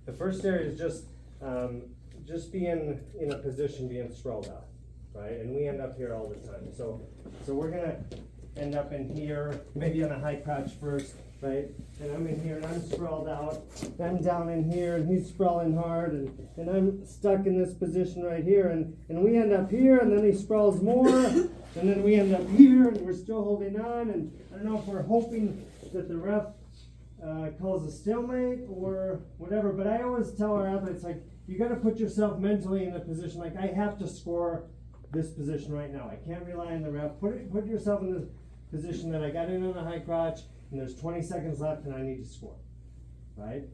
The first area is just being in a position, being sprawled out, right? And we end up here all the time. So we're gonna end up in here, maybe on a high crotch first, right? And I'm in here and I'm sprawled out. I'm down in here and he's sprawling hard and I'm stuck in this position right here and we end up here and then he sprawls more and then we end up here and we're still holding on and I don't know if we're hoping that the ref calls a stalemate or whatever, but I always tell our athletes, like, you got to put yourself mentally in a position, like, I have to score this position right now. I can't rely on the ref. Put yourself in the position that I got in on the high crotch and there's 20 seconds left and I need to score, right?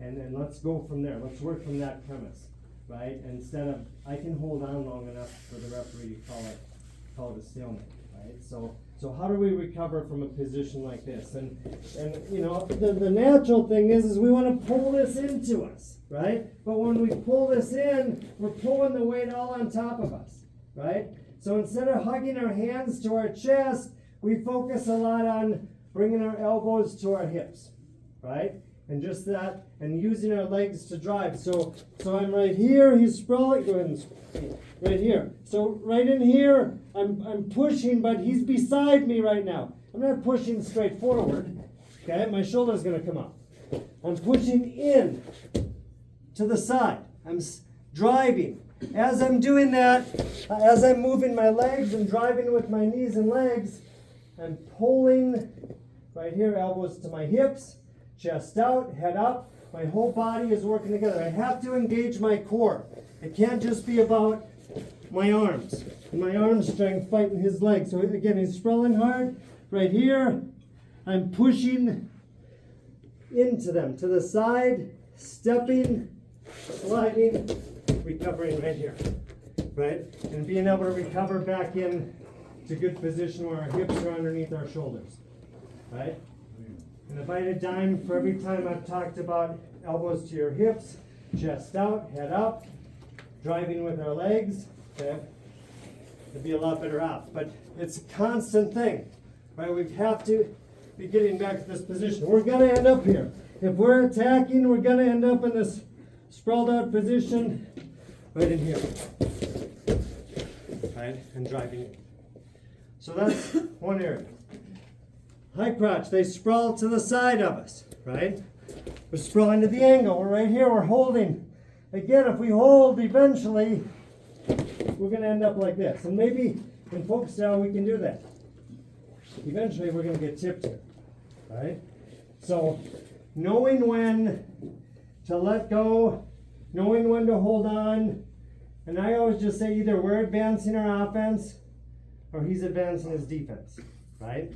And then let's go from there. Let's work from that premise, right? Instead of, I can hold on long enough for the referee to call it a stalemate, right? So how do we recover from a position like this? And you know, the natural thing is we want to pull this into us, right? But when we pull this in, we're pulling the weight all on top of us, right? So instead of hugging our hands to our chest, we focus a lot on bringing our elbows to our hips, right? And just that, and using our legs to drive. So I'm right here, he's sprawling, go ahead and speak. Right here. So right in here, I'm pushing, but he's beside me right now. I'm not pushing straight forward, okay? My shoulder's gonna come up. I'm pushing in to the side. I'm driving. As I'm doing that, as I'm moving my legs and driving with my knees and legs, I'm pulling right here, elbows to my hips, chest out, head up. My whole body is working together. I have to engage my core. It can't just be about my arms. And my arm strength fighting his legs. So again, he's sprawling hard. Right here, I'm pushing into them, to the side, stepping, sliding, recovering right here, right? And being able to recover back in to good position where our hips are underneath our shoulders, right? And if I had a dime for every time I've talked about elbows to your hips, chest out, head up, driving with our legs, okay, it'd be a lot better off. But it's a constant thing, right? We have to be getting back to this position. We're going to end up here. If we're attacking, we're going to end up in this sprawled out position right in here, right? And driving in. So that's one area. High crotch, they sprawl to the side of us, right? We're sprawling to the angle. We're right here, we're holding. Again, if we hold, eventually, we're going to end up like this. And maybe in folk style, we can do that. Eventually, we're going to get tipped here, right? So, knowing when to let go, knowing when to hold on, and I always just say either we're advancing our offense or he's advancing his defense, right?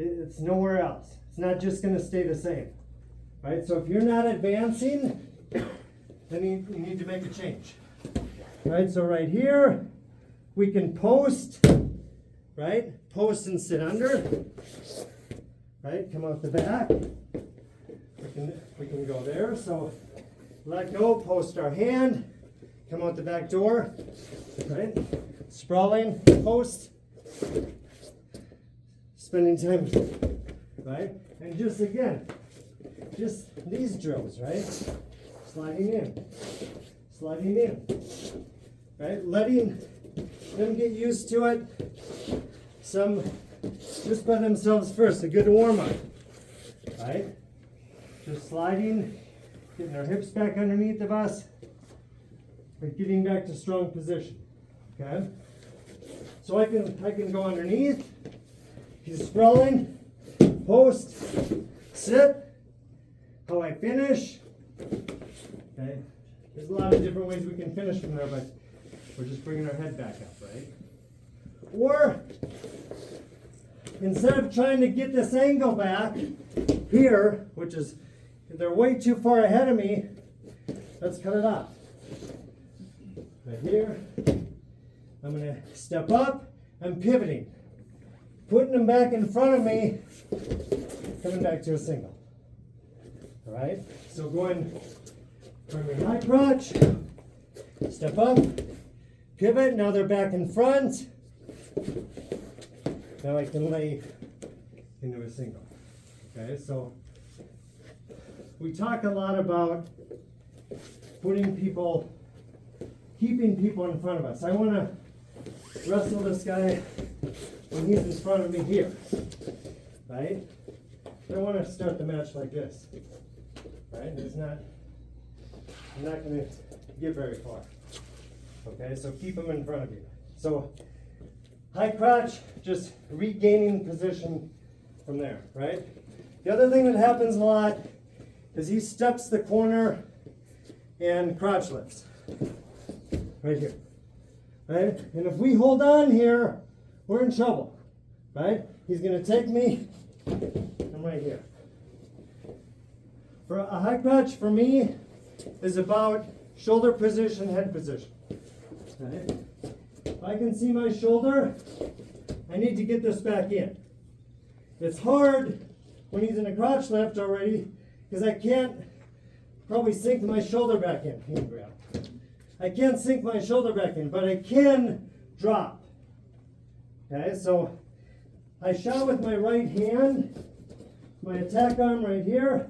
It's nowhere else. It's not just going to stay the same, right? So if you're not advancing, then you need to make a change, right? So right here, we can post, right? Post and sit under, right? Come out the back. We can go there. So let go, post our hand, come out the back door, right? Sprawling, post. Spending time, right? And just again, just these drills, right? Sliding in, right? Letting them get used to it. Some just by themselves first, a good warm up, right? Just sliding, getting our hips back underneath of us, and getting back to strong position, okay? So I can go underneath. He's sprawling, post, sit, how I finish, okay? There's a lot of different ways we can finish from there, but we're just bringing our head back up, right? Or, instead of trying to get this angle back here, which is, they're way too far ahead of me, let's cut it off. Right here, I'm gonna step up, I'm pivoting. Putting them back in front of me, coming back to a single. All right? So going from your high crotch, step up, pivot, now they're back in front. Now I can lay into a single. Okay, so we talk a lot about keeping people in front of us. I want to wrestle this guy when he's in front of me here, right? I don't want to start the match like this, right? I'm not going to get very far. Okay, so keep him in front of you. So high crotch, just regaining position from there, right? The other thing that happens a lot is he steps the corner and crotch lifts. Right here, right? And if we hold on here, we're in trouble, right? He's gonna take me, I'm right here. For a high crotch, for me, is about shoulder position, head position, right? If I can see my shoulder, I need to get this back in. It's hard when he's in a crotch lift already, because I can't probably sink my shoulder back in. Hand grab. I can't sink my shoulder back in, but I can drop. Okay, so I shot with my right hand, my attack arm right here,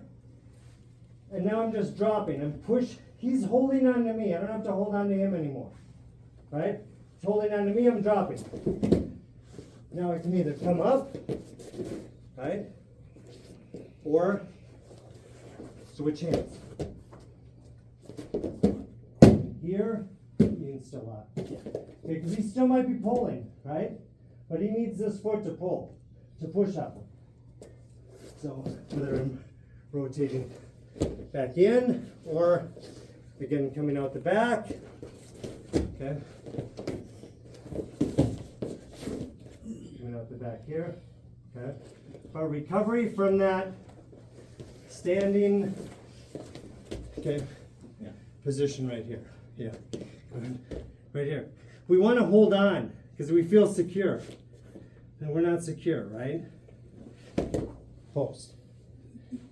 and now I'm just dropping. He's holding on to me. I don't have to hold on to him anymore. Right? He's holding on to me, I'm dropping. Now I can either come up, right? Or switch hands. Here, you can still lock. Okay, because he still might be pulling, right? But he needs this foot to pull, to push up. So whether I'm rotating back in or again coming out the back. Okay. Coming out the back here. Okay. Our recovery from that standing position right here. Yeah. Right here. We want to hold on because we feel secure. And we're not secure, right? Post.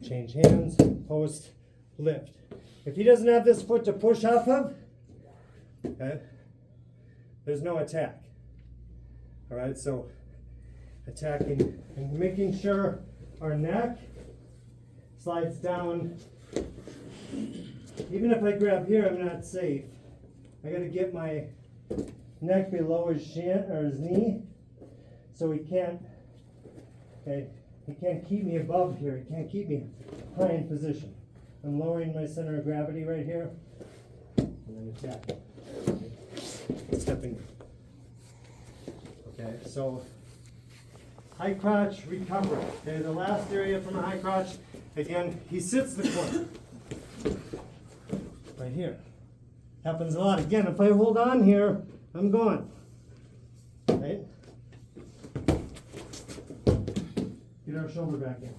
Change hands, post, lift. If he doesn't have this foot to push off of, okay, there's no attack. All right, so attacking and making sure our neck slides down. Even if I grab here, I'm not safe. I got to get my neck below his shin or his knee, so he can't. Okay, he can't keep me above here. He can't keep me high in position. I'm lowering my center of gravity right here, and then attacking. Okay. Stepping. Okay, so high crotch recovery. Okay, the last area from a high crotch. Again, he sits the corner. Right here. Happens a lot. Again, if I hold on here, I'm gone. Right? Get our shoulder back in.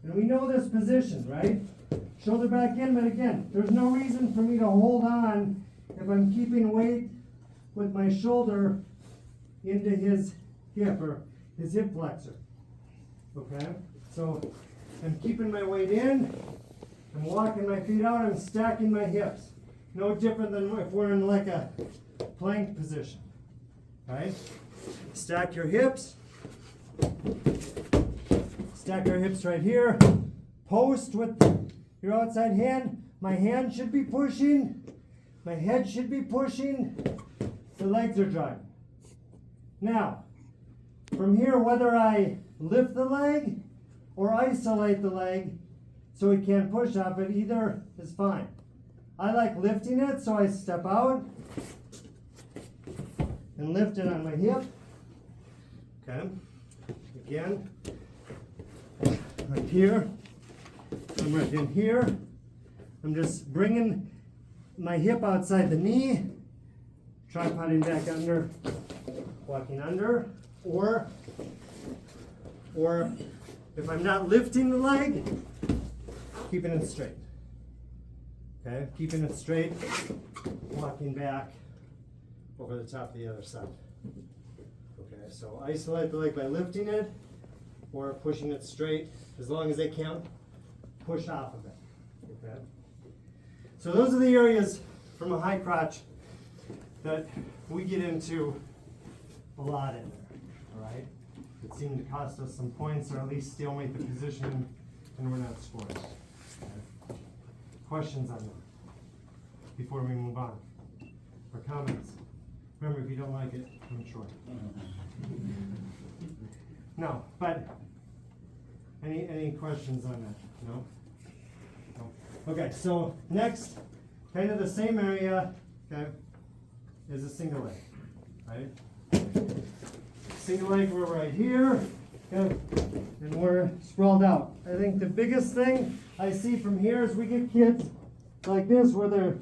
And we know this position, right? Shoulder back in, but again, there's no reason for me to hold on if I'm keeping weight with my shoulder into his hip or his hip flexor. Okay? So I'm keeping my weight in, I'm walking my feet out, I'm stacking my hips. No different than if we're in like a plank position. Right? Stack your hips. Stack our hips right here. Post with your outside hand. My hand should be pushing. My head should be pushing. The legs are driving. Now, from here, whether I lift the leg or isolate the leg so it can't push up, it either is fine. I like lifting it, so I step out and lift it on my hip. Okay. Again, right here. I'm right in here. I'm just bringing my hip outside the knee, tripoding back under, walking under, or if I'm not lifting the leg, keeping it straight. Okay, keeping it straight, walking back over the top of the other side. Okay, so isolate the leg by lifting it or pushing it straight, as long as they can't push off of it. Okay. So those are the areas from a high crotch that we get into a lot in there. All right. It seemed to cost us some points, or at least stalemate the position, and we're not scoring. Okay. Questions on that before we move on? Or comments? Remember, if you don't like it, I'm short. No, but any questions on that? No? No. Okay, so next, kind of the same area, okay, is a single leg, right? Single leg, we're right here, okay, and we're sprawled out. I think the biggest thing I see from here is we get kids like this where their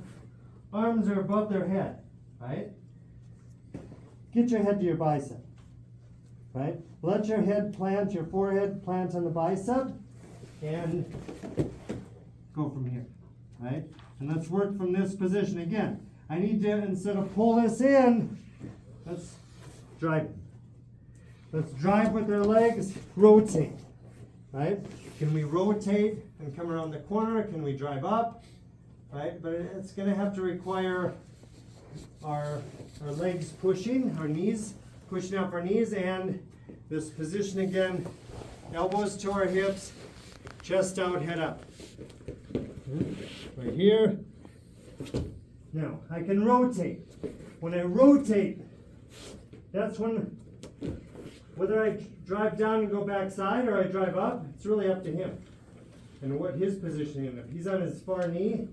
arms are above their head, right? Get your head to your bicep, right? Let your head plant, your forehead plant on the bicep, and go from here, right? And let's work from this position again. I need to, instead of pull this in, let's drive it. Let's drive with our legs, rotate, right? Can we rotate and come around the corner? Can we drive up, right? But it's gonna have to require our legs pushing, our knees, pushing up our knees, and this position again, elbows to our hips, chest out, head up. Right here. Now, I can rotate. When I rotate, that's when, whether I drive down and go backside or I drive up, it's really up to him. And what his positioning is. If he's on his far knee,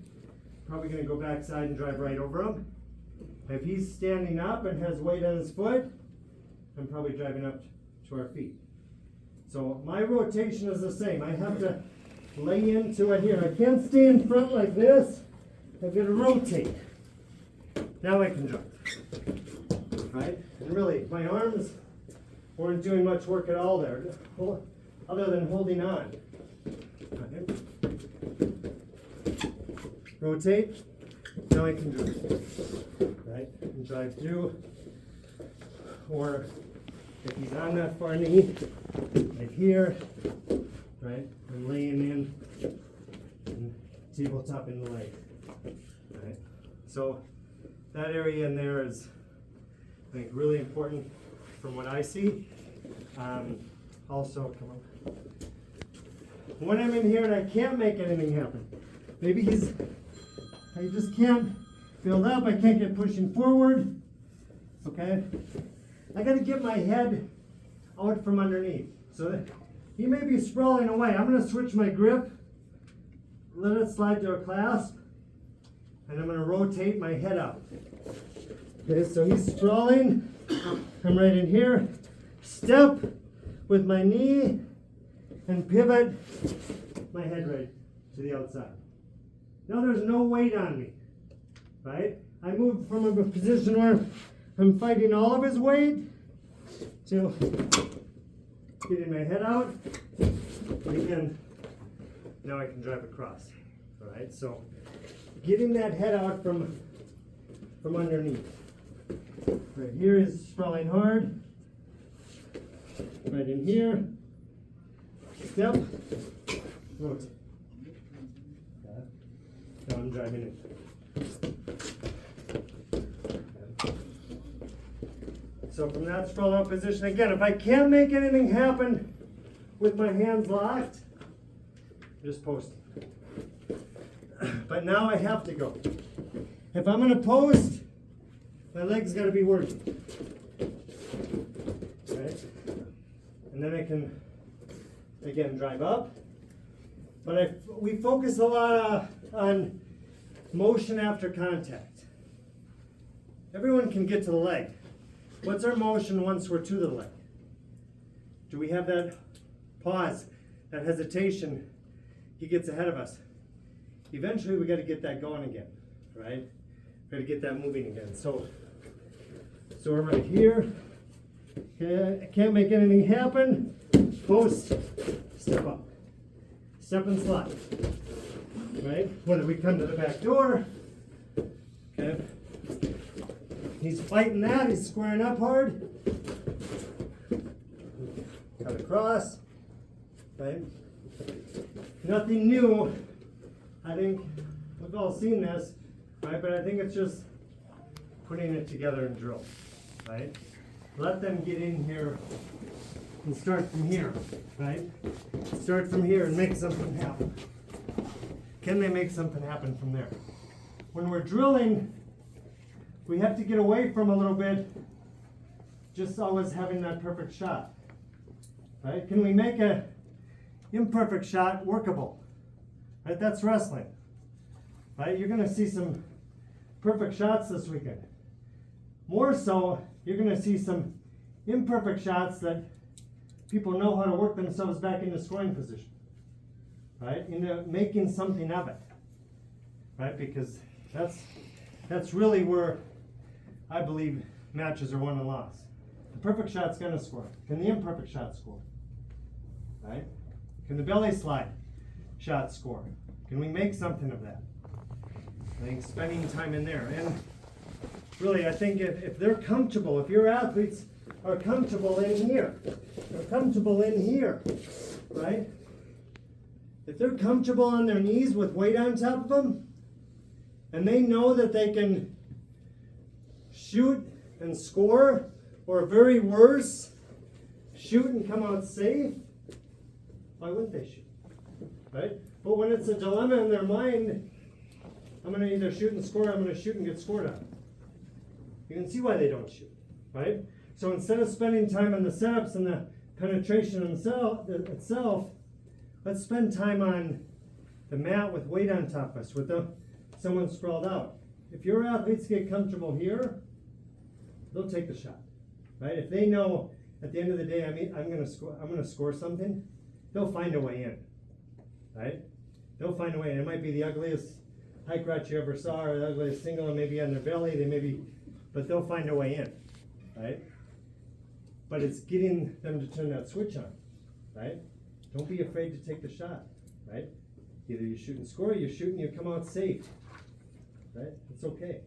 probably gonna go backside and drive right over him. If he's standing up and has weight on his foot, I'm probably driving up to our feet. So my rotation is the same. I have to lay into it here. I can't stay in front like this. I've got to rotate. Now I can drive. Right? And really, my arms weren't doing much work at all there, other than holding on. Right? Rotate. Now I can drive. Right? And drive through. Or if he's on that far knee, right here, right? I'm laying in and tabletop in the leg. Right? So that area in there is, I think, really important from what I see. Also, come on. When I'm in here and I can't make anything happen, maybe I just can't build up, I can't get pushing forward, okay? I gotta get my head out from underneath. So that he may be sprawling away. I'm gonna switch my grip, let it slide to a clasp, and I'm gonna rotate my head out. Okay, so he's sprawling, I'm right in here, step with my knee, and pivot my head right to the outside. Now there's no weight on me, right? I move from a position where I'm fighting all of his weight to getting my head out. And again, now I can drive across. All right, so getting that head out from underneath. Right here is sprawling hard. Right in here. Step. Rotate. Now I'm driving it. So from that sprawled out position, again, if I can't make anything happen with my hands locked, just post. But now I have to go. If I'm gonna post, my legs gotta be working. Right? And then I can, again, drive up. But we focus a lot on motion after contact. Everyone can get to the leg. What's our motion once we're to the leg? Do we have that pause, that hesitation? He gets ahead of us. Eventually we got to get that going again, right? Got to get that moving again. So we're right here. Okay, I can't make anything happen. Post, step up. Step and slide. Right? Whether we come to the back door, okay. He's fighting that, he's squaring up hard. Cut across. Right? Nothing new. I think we've all seen this, right? But I think it's just putting it together in drill. Right? Let them get in here and start from here, right? Start from here and make something happen. Can they make something happen from there? when we're drilling, we have to get away from a little bit just always having that perfect shot. Right? Can we make a imperfect shot workable? Right? That's wrestling. Right? You're gonna see some perfect shots this weekend. More so, you're gonna see some imperfect shots that people know how to work themselves back into scoring position. Right? Into making something of it. Right? Because that's really where I believe matches are won and lost. The perfect shot's gonna score. Can the imperfect shot score? Right? Can the belly slide shot score? Can we make something of that? I think spending time in there. And really, I think if they're comfortable, if your athletes are comfortable in here, they're comfortable in here, right? If they're comfortable on their knees with weight on top of them, and they know that they can shoot and score, or very worse, shoot and come out safe, why wouldn't they shoot? Right? But when it's a dilemma in their mind, I'm going to either shoot and score, or I'm going to shoot and get scored on. You can see why they don't shoot, right? So instead of spending time on the setups and the penetration itself, let's spend time on the mat with weight on top of us, with someone sprawled out. If your athletes get comfortable here, they'll take the shot, right? If they know at the end of the day, I'm going to score something, they'll find a way in, right? They'll find a way in. It might be the ugliest high crotch you ever saw, or the ugliest single, and maybe on their belly, but they'll find a way in, right? But it's getting them to turn that switch on, right? Don't be afraid to take the shot, right? Either you shoot and score, or you shoot and you come out safe, right? It's okay.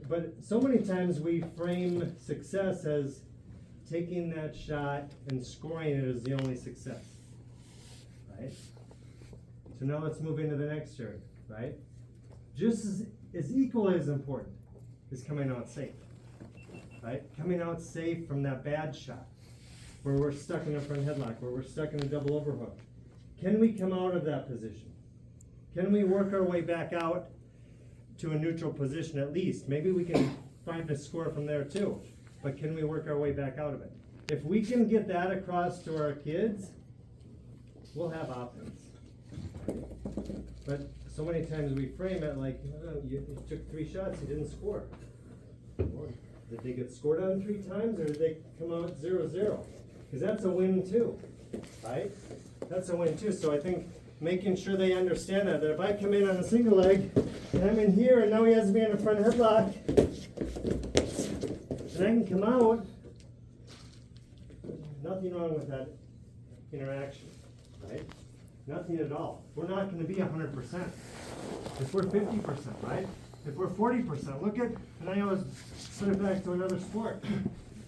But so many times we frame success as taking that shot and scoring it as the only success, right? So now let's move into the next area, right? Just as equally as important is coming out safe, right? Coming out safe from that bad shot, where we're stuck in a front headlock, where we're stuck in a double overhook. Can we come out of that position? Can we work our way back out to a neutral position at least? Maybe we can find a score from there too, but can we work our way back out of it? If we can get that across to our kids, we'll have offense. But so many times we frame it like, oh, you took 3 shots, you didn't score. Or did they get scored on 3 times, or did they come out 0-0? Because that's a win too, right? That's a win too. So I think making sure they understand that if I come in on a single leg, and I'm in here, and now he has me in a front headlock, and I can come out, nothing wrong with that interaction, right? Nothing at all. We're not going to be 100%. If we're 50%, right? If we're 40%, look at, and I always put it back to another sport.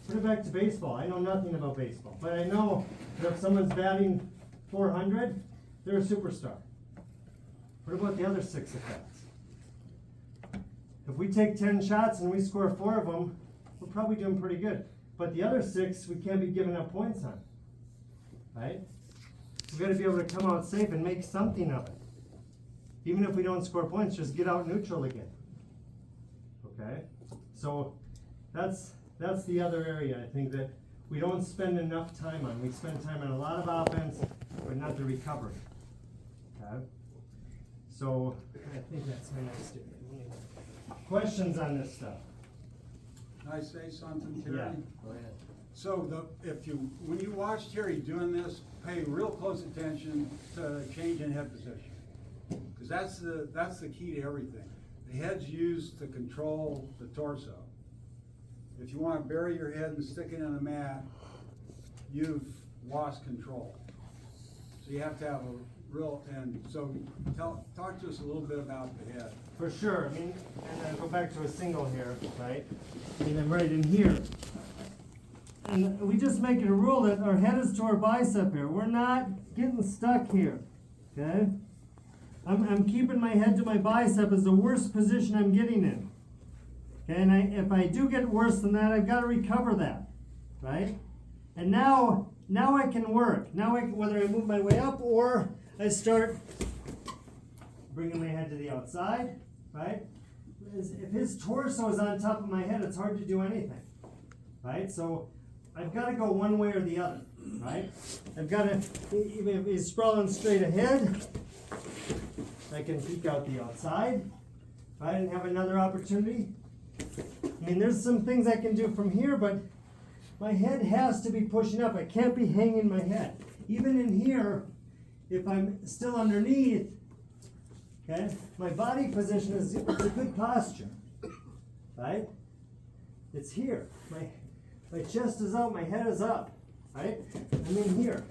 Put it back to baseball. I know nothing about baseball, but I know that if someone's batting 400, they're a superstar. What about the other 6 at bats? If we take 10 shots and we score 4 of them, we're probably doing pretty good. But the other 6, we can't be giving up points on, right? We've got to be able to come out safe and make something of it. Even if we don't score points, just get out neutral again. Okay? So that's the other area I think that we don't spend enough time on. We spend time on a lot of offense, but not the recovery. Okay? So I think that's my next area. Questions on this stuff? Can I say something, Terry? Yeah, go ahead. So when you watch Terry doing this, pay real close attention to change in head position, because that's the key to everything. The head's used to control the torso. If you want to bury your head and stick it in a mat, you've lost control. So you have to have a real, and so talk to us a little bit about the head. For sure. I mean, and then go back to a single here, right? I mean, I'm right in here. And we just make it a rule that our head is to our bicep here. We're not getting stuck here, okay? I'm keeping my head to my bicep is the worst position I'm getting in. Okay, and if I do get worse than that, I've got to recover that, right? And now I can work. Now whether I move my way up or I start bringing my head to the outside, right? If his torso is on top of my head, it's hard to do anything, right? So I've got to go one way or the other, right? I've got to, if he's sprawling straight ahead, I can peek out the outside, right, and have another opportunity. I mean, there's some things I can do from here, but my head has to be pushing up. I can't be hanging my head. Even in here, if I'm still underneath, okay, my body position is, it's a good posture, right? It's here. My chest is out, my head is up, right? I'm in here,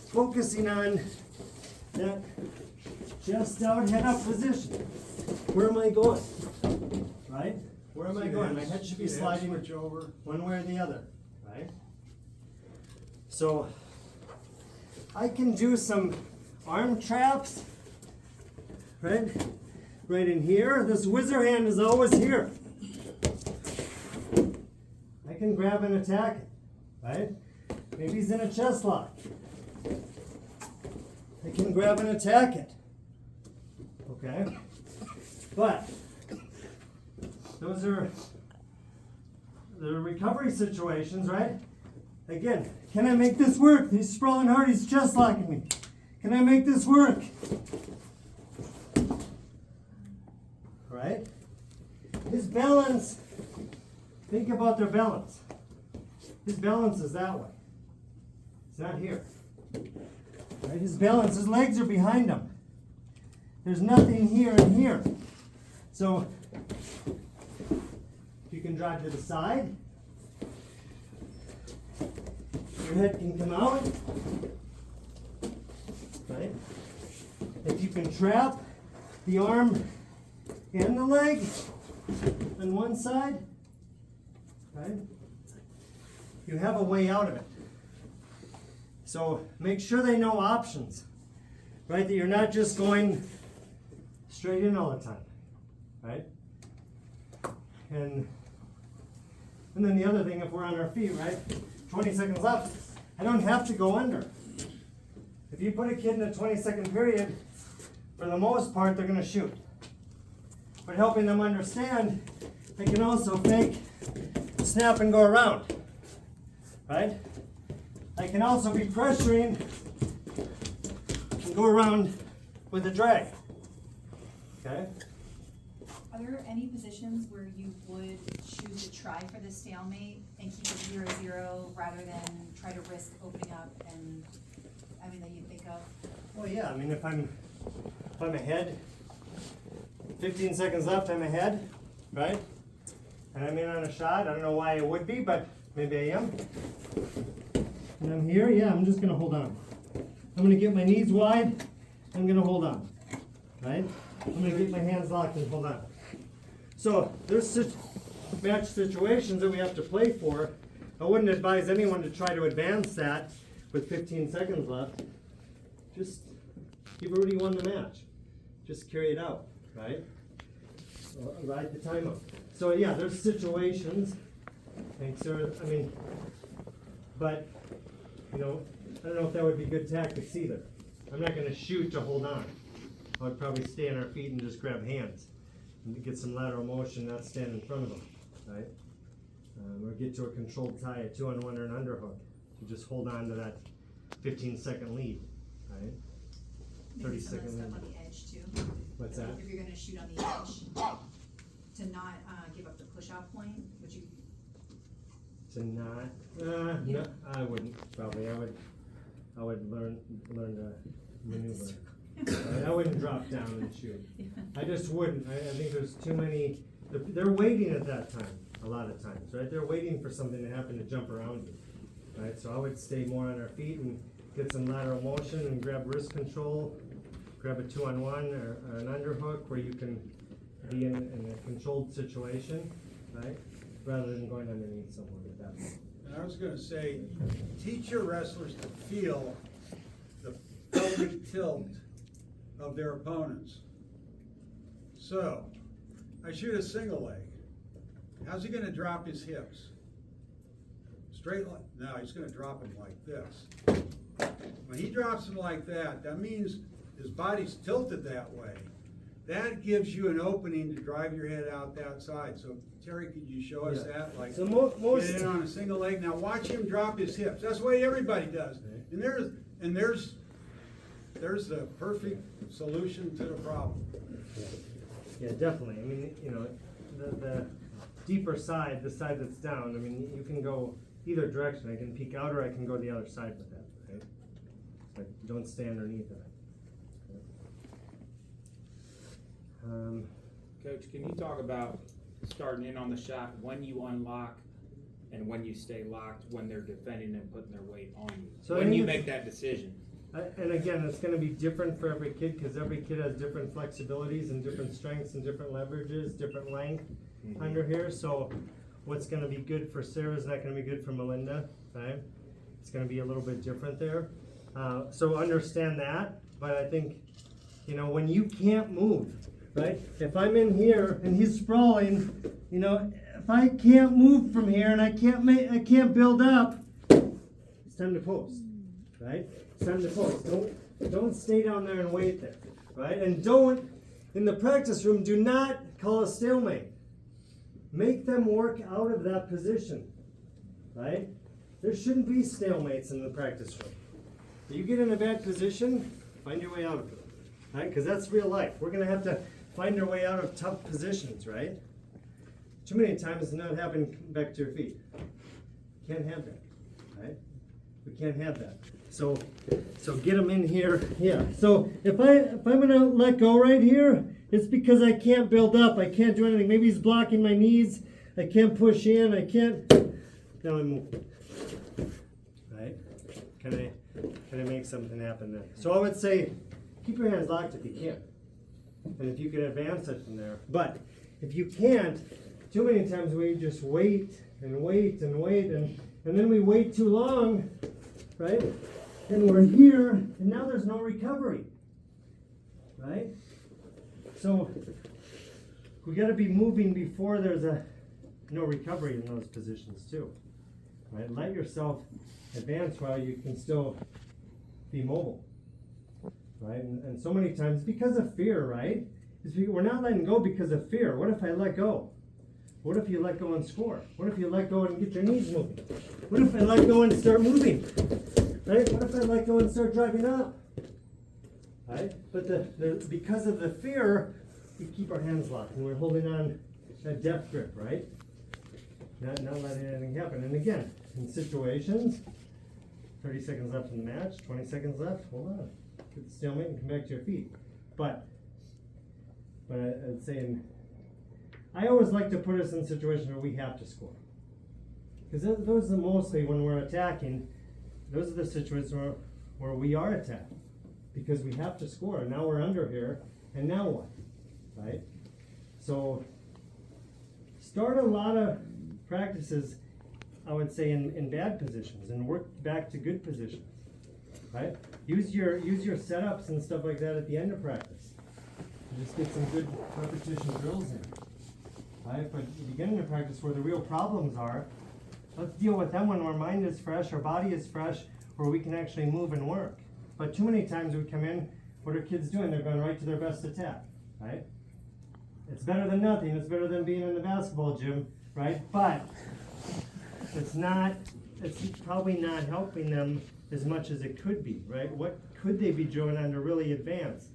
focusing on that chest out, head up position. Where am I going, right? Where am I going? My head should be sliding switch over. one way or the other, right? So I can do some arm traps, right? Right in here. This whizzer hand is always here. I can grab and attack it, right? Maybe he's in a chest lock. I can grab and attack it. Okay? But those are the recovery situations, right? Again, can I make this work? He's sprawling hard, he's chest locking me. Can I make this work? Right? His balance, think about their balance. His balance is that way. It's not here. Right? His balance, his legs are behind him. There's nothing here and here. So, you can drive to the side. Your head can come out. Right? If you can trap the arm and the leg on one side, right? You have a way out of it. So make sure they know options, right? That you're not just going straight in all the time, right? And then the other thing, if we're on our feet, right? 20 seconds left, I don't have to go under. If you put a kid in a 20-second period, for the most part, they're going to shoot. But helping them understand, they can also fake, snap, and go around, right? I can also be pressuring and go around with a drag, okay? Are there any positions where you would choose to try for the stalemate and keep it 0-0 rather than try to risk opening up and, that you think of? Well, yeah, I mean, if I'm ahead, 15 seconds left, I'm ahead, right? And I'm in on a shot. I don't know why I would be, but maybe I am. And I'm here, yeah, I'm just gonna hold on. I'm gonna get my knees wide, I'm gonna hold on, right? I'm gonna get my hands locked and hold on. So there's match situations that we have to play for. I wouldn't advise anyone to try to advance that with 15 seconds left. Just, you've already won the match. Just carry it out, right? Ride the timeout. So yeah, there's situations. Thanks, sir. But, I don't know if that would be good tactics either. I'm not gonna shoot to hold on. I would probably stay on our feet and just grab hands. And get some lateral motion, not stand in front of them, right? Or get to a controlled tie, a 2-on-1 or an underhook. To just hold on to that 15-second lead, right? Maybe some of the 30-second stuff lead. on the edge too. What's that? If you're gonna shoot on the edge, to not give up the push-off point, would you? To not, no, I wouldn't, probably. I would learn to maneuver. Right? I wouldn't drop down and shoot. I just wouldn't. I think there's too many, they're waiting at that time, a lot of times, right? They're waiting for something to happen to jump around you, right? So I would stay more on our feet and get some lateral motion and grab wrist control, grab a 2-on-1 or an underhook where you can be in a controlled situation, right? Rather than going underneath someone at that point. And I was gonna say, teach your wrestlers to feel the pelvic tilt of their opponents. So, I shoot a single leg. How's he gonna drop his hips? Straight like, no, he's gonna drop them like this. When he drops them like that, that means his body's tilted that way. that gives you an opening to drive your head out that side. So Terry, could you show us Yeah. that? Like, So most. get in on a single leg. Now watch him drop his hips. That's the way everybody does. And there's the perfect solution to the problem. Yeah, definitely. I mean, you know, the deeper side, the side that's down, I mean, you can go either direction. I can peek out or I can go the other side with that, right? But don't stay underneath of it. Coach, can you talk about starting in on the shot, when you unlock and when you stay locked, when they're defending and putting their weight on you? So I When think you it's- make that decision? And again, it's gonna be different for every kid, cause every kid has different flexibilities and different strengths and different leverages, different length under here, so what's gonna be good for Sarah is not gonna be good for Melinda, right? It's gonna be a little bit different there, so understand that, but I think, you know, when you can't move, right? If I'm in here and he's sprawling, you know, if I can't move from here and I can't build up, it's time to post, right? It's time to post. Don't stay down there and wait there, right? And don't, in the practice room, do not call a stalemate. Make them work out of that position, right? There shouldn't be stalemates in the practice room. If you get in a bad position, find your way out of it, right? Because that's real life. We're gonna have to find our way out of tough positions, right? Too many times it's not happening back to your feet. Can't have that, right? We can't have that. So get them in here. Yeah. So if I'm gonna let go right here, it's because I can't build up. I can't do anything. Maybe he's blocking my knees. I can't push in. I can't. Now I move. Right? Can I make something happen then? So I would say, keep your hands locked if you can, and if you can advance it from there. But if you can't, too many times we just wait and wait and wait, and then we wait too long, right? And we're here, and now there's no recovery, right? So we got to be moving before there's no recovery in those positions too, right? Let yourself advance while you can still be mobile, right? And so many times because of fear, right? We're not letting go because of fear. What if I let go? What if you let go and score? What if you let go and get your knees moving? What if I let go and start moving? Right? What if I let go and start driving up? Right? But because of the fear, we keep our hands locked and we're holding on that death grip, right? Not letting anything happen. And again, in situations, 30 seconds left in the match, 20 seconds left, hold on. Get the stalemate and come back to your feet. But I'd say I always like to put us in situations where we have to score. Because those are mostly when we're attacking, those are the situations where we are attacking. Because we have to score. And now we're under here, and now what? Right? So start a lot of practices, I would say, in bad positions and work back to good positions. Right? Use your setups and stuff like that at the end of practice. And just get some good repetition drills in. Right? But at the beginning of practice where the real problems are, let's deal with them when our mind is fresh, our body is fresh, where we can actually move and work. But too many times we come in, what are kids doing? They're going right to their best attack, right? It's better than nothing. It's better than being in the basketball gym, right? But it's probably not helping them as much as it could be, right? What could they be doing on to really advance?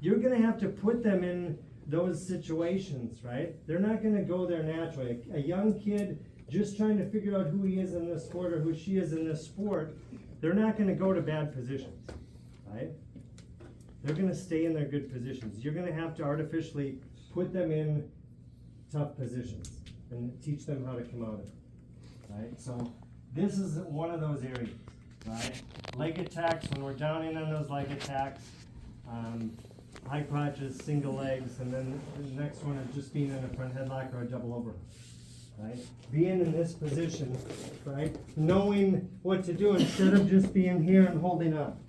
You're going to have to put them in those situations, right? They're not going to go there naturally. A young kid just trying to figure out who he is in this sport or who she is in this sport, they're not going to go to bad positions, right? They're going to stay in their good positions. You're going to have to artificially put them in tough positions and teach them how to come out of it, right? So this is one of those areas, right? Leg attacks, when we're down in on those leg attacks, high crotches, single legs, and then the next one is just being in a front headlock or a double overhook, right? Being in this position, right? Knowing what to do instead of just being here and holding up,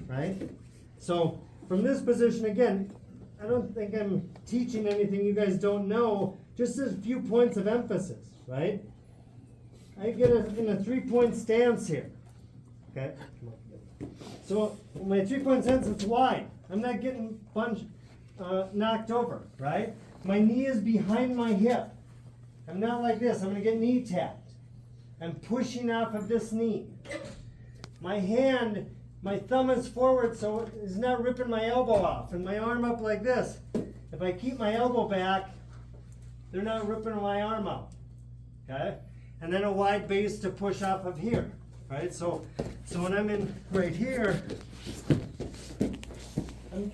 right? So from this position, again, I don't think I'm teaching anything you guys don't know, just a few points of emphasis, right? I get in a 3-point stance here, okay? So my 3-point stance is wide. I'm not getting knocked over, right? My knee is behind my hip. I'm not like this. I'm gonna get knee tapped. I'm pushing off of this knee. My hand, my thumb is forward, so it's not ripping my elbow off, and my arm up like this. If I keep my elbow back, they're not ripping my arm out. Okay? And then a wide base to push off of here. Right? So when I'm in right here,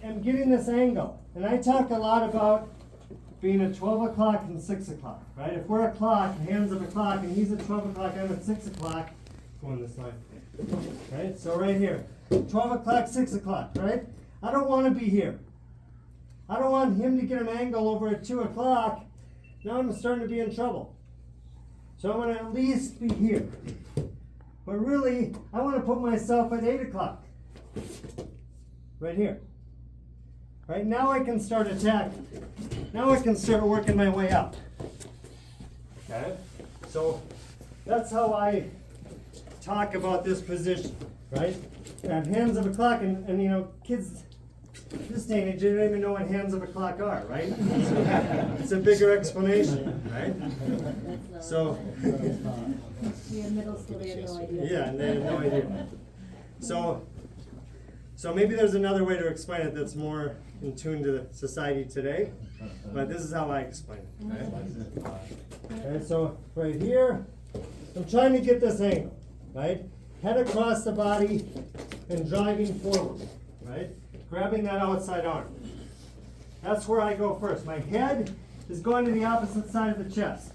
I'm getting this angle. And I talk a lot about being at 12 o'clock and 6 o'clock. Right? If we're a clock, hands of a clock, and he's at 12 o'clock, I'm at 6 o'clock. Go on this line. Right? So right here. 12 o'clock, 6 o'clock, right? I don't want to be here. I don't want him to get an angle over at 2 o'clock. Now I'm starting to be in trouble. So I'm going to at least be here. But really, I want to put myself at 8 o'clock. Right here. Right now I can start attacking. Now I can start working my way up. Okay? So that's how I talk about this position, right? And hands of a clock, and you know, kids this day and age, they don't even know what hands of a clock are, right? So it's a bigger explanation, right? So, We have middle school, they have no idea. yeah, and they have no idea. So maybe there's another way to explain it that's more in tune to society today, but this is how I explain it. Okay? Okay, so right here, I'm trying to get this angle, right? Head across the body and driving forward, right? Grabbing that outside arm. That's where I go first. My head is going to the opposite side of the chest.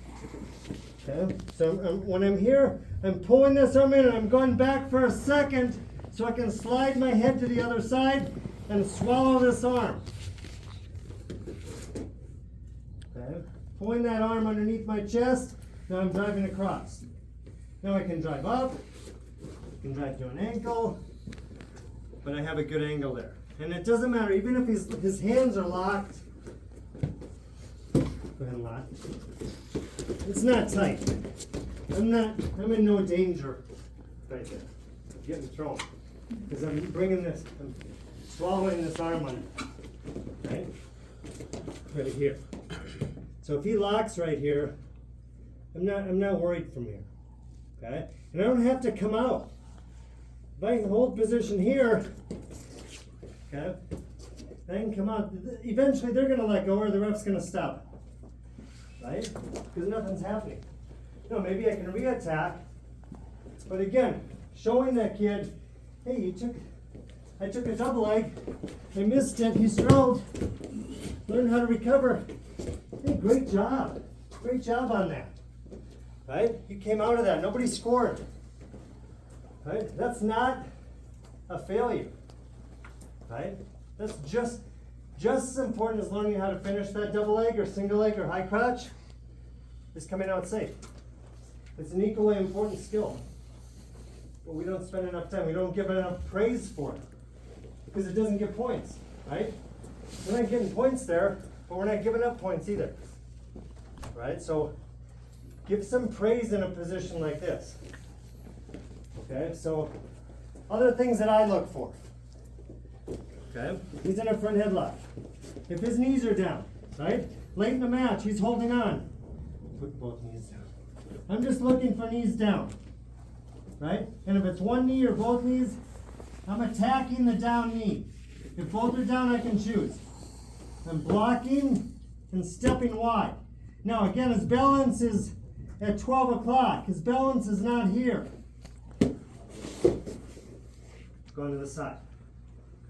Okay? So when I'm here, I'm pulling this arm in and I'm going back for a second so I can slide my head to the other side and swallow this arm. Okay? Pulling that arm underneath my chest, now I'm driving across. Now I can drive up, I can drive to an ankle, but I have a good angle there. And it doesn't matter, even if his hands are locked. Go ahead and lock. It's not tight. I'm in no danger right there. I'm getting thrown. Because I'm bringing this, I'm swallowing this arm under. Right? Right here. So if he locks right here, I'm not worried from here. Okay? And I don't have to come out. If I can hold position here, okay, I can come out. Eventually they're gonna let go or the ref's gonna stop. Right? Because nothing's happening. You know, maybe I can re-attack. But again, showing that kid, hey, I took a double leg, I missed it, he struggled, learn how to recover. Hey, great job. Great job on that. Right? You came out of that. Nobody scored. Right? That's not a failure. Right? That's just as important as learning how to finish that double leg or single leg or high crotch is coming out safe. It's an equally important skill. But we don't spend enough time. We don't give enough praise for it. Because it doesn't get points. Right? We're not getting points there, but we're not giving up points either. Right? So give some praise in a position like this. Okay, so other things that I look for. Okay, he's in a front headlock. If his knees are down, right? Late in the match, he's holding on. Put both knees down. I'm just looking for knees down. Right? And if it's one knee or both knees, I'm attacking the down knee. If both are down, I can choose. I'm blocking and stepping wide. Now again, his balance is at 12 o'clock. His balance is not here. Going to the side.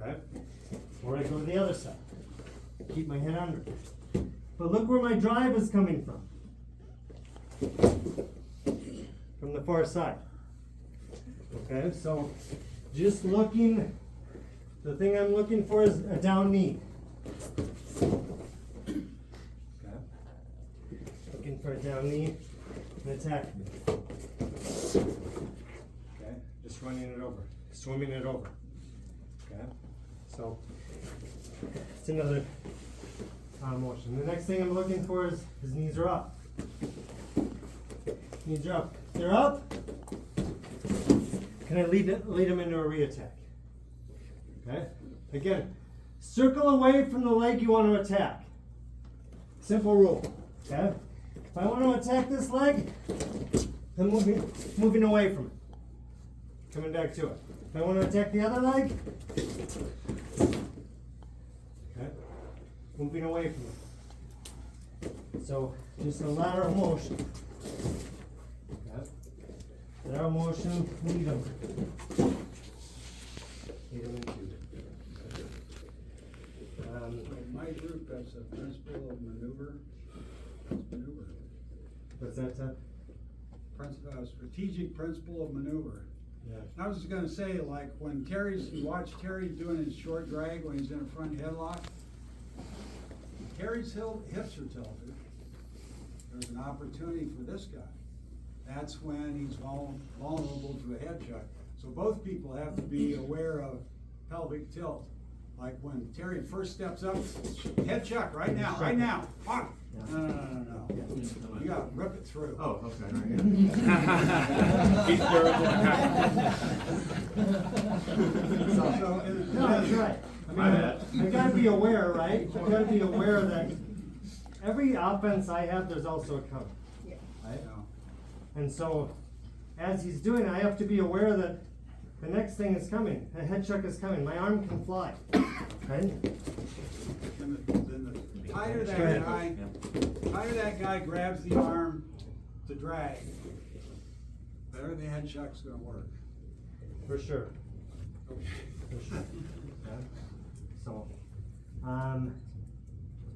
Okay? Or I go to the other side. Keep my head under. But look where my drive is coming from. From the far side. Okay, so just looking, the thing I'm looking for is a down knee. Okay. Looking for a down knee and attack me. Okay, just running it over, swimming it over. Okay, so it's another motion. The next thing I'm looking for is his knees are up. Knees are up. They're up. Can I lead him into a re-attack? Okay? Again, circle away from the leg you want to attack. Simple rule, okay? If I want to attack this leg, I'm moving away from it. Coming back to it. If I want to attack the other leg, okay, moving away from it. So just a lateral motion. Okay. Lateral motion, lead them. Lead them into it. In my group, that's a principle of maneuver. Maneuver. What's that, Ted? Strategic principle of maneuver. Yeah. I was just gonna say, like, when you watch Terry doing his short drag when he's in a front headlock, Terry's hips are tilted. There's an opportunity for this guy. That's when he's vulnerable to a head chuck. So both people have to be aware of pelvic tilt. Like when Terry first steps up, head chuck right now. Ah! No. You gotta rip it through. Oh, okay. He's durable. So, No, that's right. I mean, you gotta be aware, right? You gotta be aware that every offense I have, there's also a counter. Right? And so, as he's doing it, I have to be aware that the next thing is coming. A head chuck is coming. My arm can fly. Right? Then the tighter that guy grabs the arm to drag, better the head chuck's gonna work. For sure. For sure. Okay. So,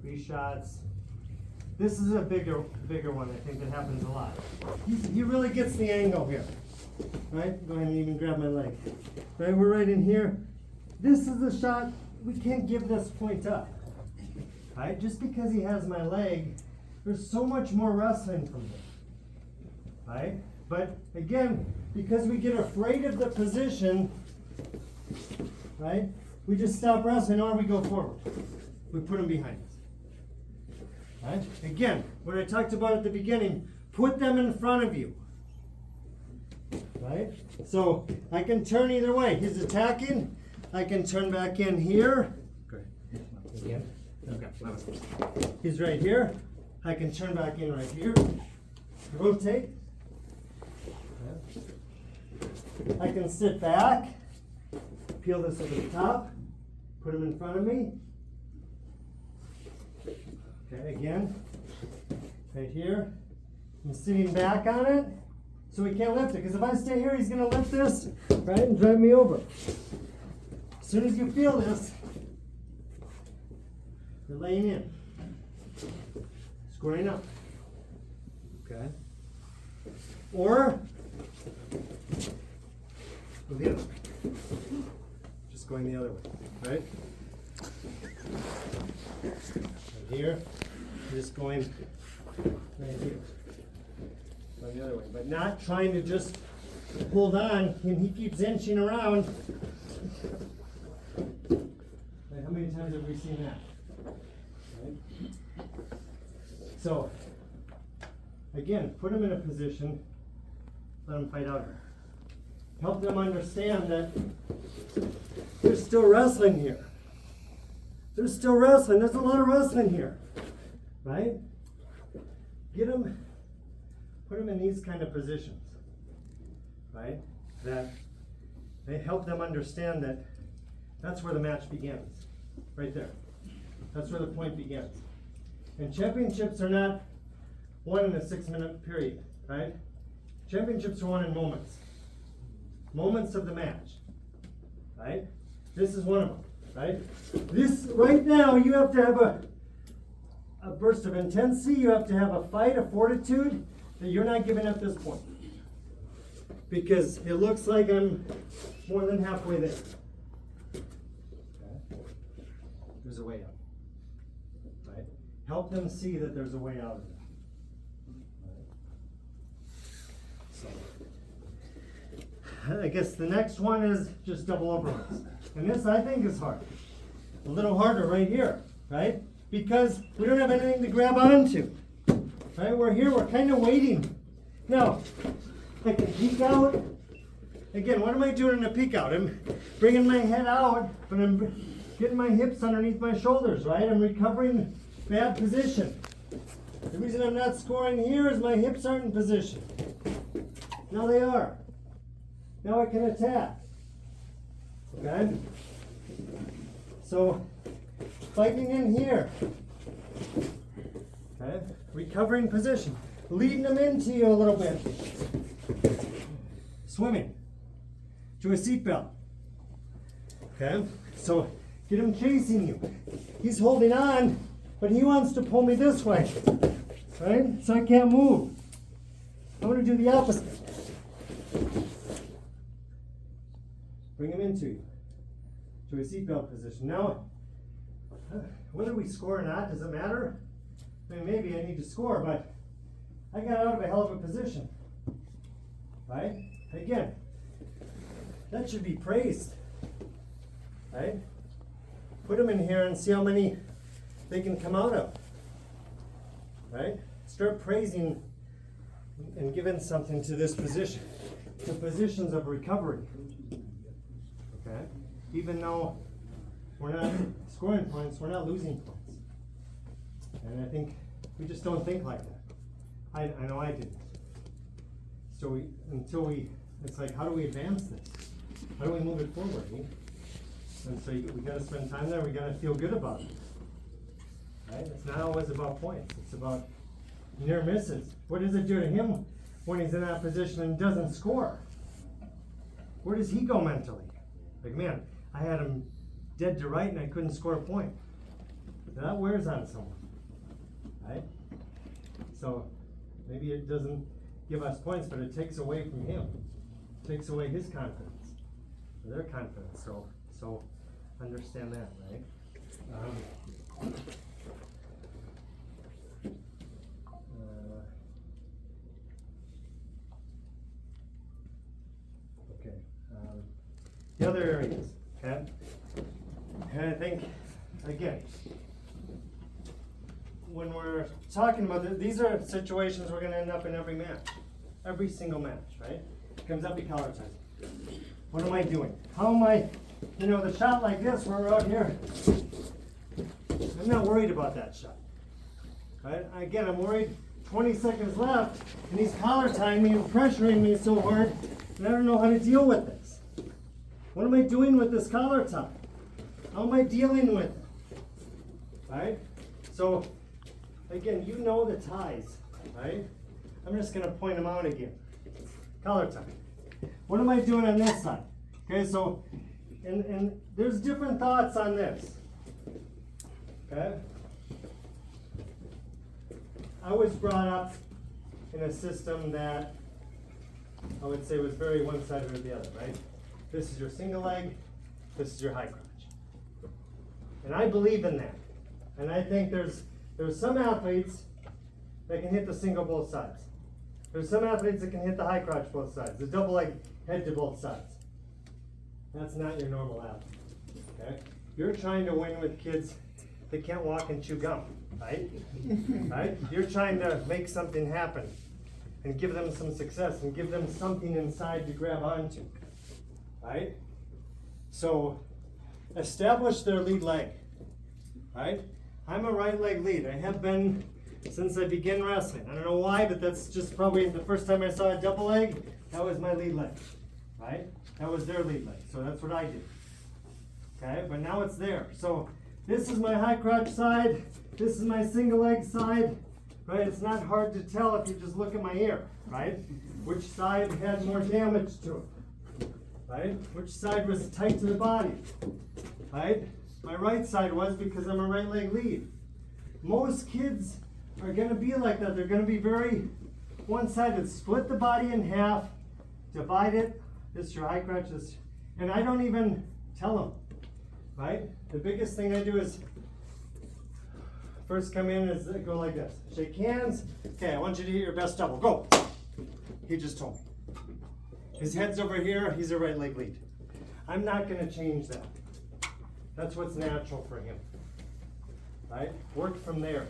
3 shots. This is a bigger one. I think that happens a lot. He really gets the angle here. Right? Go ahead and even grab my leg. Right? We're right in here. This is a shot. We can't give this point up. Right? Just because he has my leg, there's so much more wrestling from him. Right? But again, because we get afraid of the position, right? We just stop wrestling or we go forward. We put him behind us. Right? Again, what I talked about at the beginning, put them in front of you. Right? So I can turn either way. He's attacking. I can turn back in here. Again. Okay. He's right here. I can turn back in right here. Rotate. I can sit back. Peel this over the top. Put him in front of me. Okay, again. Right here. I'm sitting back on it. So he can't lift it, because if I stay here, he's going to lift this, right, and drive me over. As soon as you feel this, you're laying in. Squaring up. Okay. Or, go the other way. Just going the other way, right? Right here, just going right here. Going the other way, but not trying to just hold on, and he keeps inching around. Right, how many times have we seen that? Right? So, again, put them in a position, let them fight out. Help them understand that there's still wrestling here. There's still wrestling. There's a lot of wrestling here. Right? Get them. Put them in these kind of positions, right? That they help them understand that that's where the match begins, right there. That's where the point begins. And championships are not won in a 6-minute period, right? Championships are won in moments. Moments of the match, right? This is one of them, right? This, right now, you have to have a burst of intensity. You have to have a fight, a fortitude, that you're not giving up this point. Because it looks like I'm more than halfway there. Okay. There's a way out. Right? Help them see that there's a way out of it. Right? So, I guess the next one is just double overruns. And this, I think, is hard. A little harder right here, right? Because we don't have anything to grab onto. Right, we're here, we're kind of waiting. Now, I can peek out. Again, what am I doing in a peek out? I'm bringing my head out, but I'm getting my hips underneath my shoulders, right? I'm recovering bad position. The reason I'm not scoring here is my hips aren't in position. Now they are. Now I can attack. Okay? So, fighting in here. Okay? Recovering position. Leading them into you a little bit. Swimming. To a seatbelt. Okay? So, get him chasing you. He's holding on, but he wants to pull me this way. Right? So I can't move. I'm going to do the opposite. Bring him into you. To a seatbelt position. Now, whether we score or not, does it matter? I mean, maybe I need to score, but I got out of a hell of a position. Right? Again, that should be praised. Right? Put them in here and see how many they can come out of. Right? Start praising and giving something to this position. The positions of recovery. Okay? Even though we're not scoring points, we're not losing points. And I think we just don't think like that. I know I didn't. So it's like, how do we advance this? How do we move it forward? And so we gotta spend time there, we gotta feel good about it. Right? It's not always about points, it's about near misses. What does it do to him when he's in that position and doesn't score? Where does he go mentally? Like, man, I had him dead to right and I couldn't score a point. That wears on someone, right? So maybe it doesn't give us points, but it takes away from him. It takes away his confidence, or their confidence. So understand that, right? Okay. The other areas, okay? And I think, again, when we're talking about this, these are situations we're going to end up in every match. Every single match, right? It comes up to color time. What am I doing? How am I, the shot like this where we're out here, I'm not worried about that shot. Right? Again, I'm worried 20 seconds left, and he's collar tying me and pressuring me so hard, and I don't know how to deal with this. What am I doing with this collar tie? How am I dealing with it? Right? So, again, you know the ties, right? I'm just going to point them out again. Collar tie. What am I doing on this side? Okay, so, and there's different thoughts on this. Okay? I was brought up in a system that I would say was very one-sided or the other, right? This is your single leg, this is your high crotch. And I believe in that. And I think there's some athletes that can hit the single both sides. There's some athletes that can hit the high crotch both sides, the double leg head to both sides. That's not your normal athlete, okay? You're trying to win with kids that can't walk and chew gum, right? Right? You're trying to make something happen and give them some success and give them something inside to grab onto, right? So, establish their lead leg, right? I'm a right leg lead. I have been since I began wrestling. I don't know why, but that's just probably the first time I saw a double leg, that was my lead leg, right? That was their lead leg, so that's what I did. Okay, but now it's there. So this is my high crotch side, this is my single leg side, right? It's not hard to tell if you just look at my ear, right? Which side had more damage to it, right? Which side was tight to the body, right? My right side was because I'm a right leg lead. Most kids are going to be like that. They're going to be very one-sided. Split the body in half, divide it. This is your high crotch, and I don't even tell them, right? The biggest thing I do is first come in is go like this. Shake hands. Okay, I want you to hit your best double. Go. He just told me. His head's over here. He's a right leg lead. I'm not going to change that. That's what's natural for him, right? Work from there.